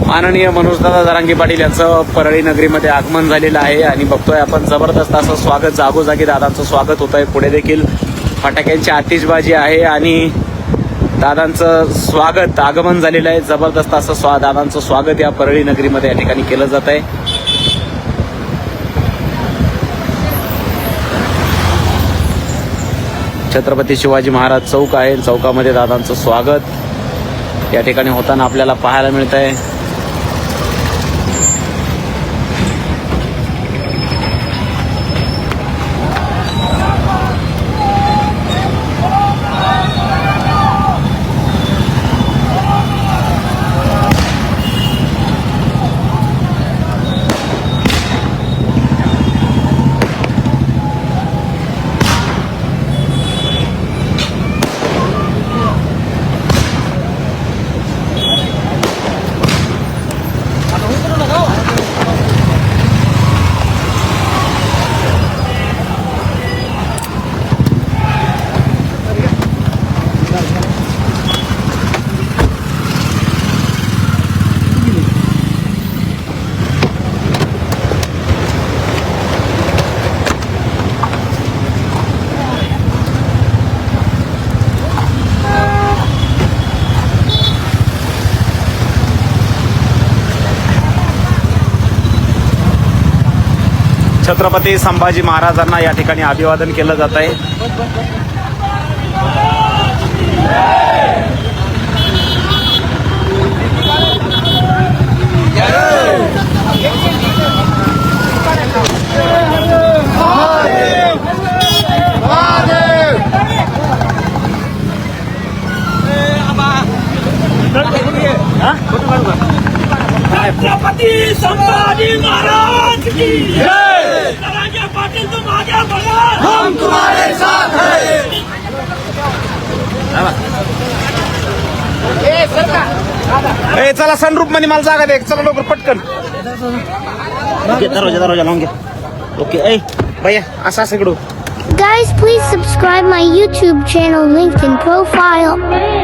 माननीय मनोजदादा जरांगे पाटील यांचं परळी नगरीमध्ये आगमन झालेलं आहे आणि बघतोय आपण जबरदस्त असं स्वागत, जागोजागी दादांचं स्वागत होत आहे. पुढे देखील फटाक्यांची आतिषबाजी आहे आणि दादांचं स्वागत, आगमन झालेलं आहे. जबरदस्त असं दादांचं स्वागत या परळी नगरीमध्ये या ठिकाणी केलं जात आहे. छत्रपती शिवाजी महाराज चौक आहे. चौकामध्ये दादांचं स्वागत या ठिकाणी होताना आपल्याला पाहायला मिळत आहे. छत्रपती संभाजी महाराजांना या ठिकाणी अभिवादन केलं जात आहे. छत्रपती संभाजी महाराज की जय. जरांगे पाटील तुम आगे बढ़ो, हम तुम्हारे साथ हैं. चला सनरूप मध्ये मला जागा दे. चला लवकर पटकन. दरवाजा लावून घ्या. ओके. ऐ भैया असं इकडू. Guys, please subscribe my YouTube channel linked in profile.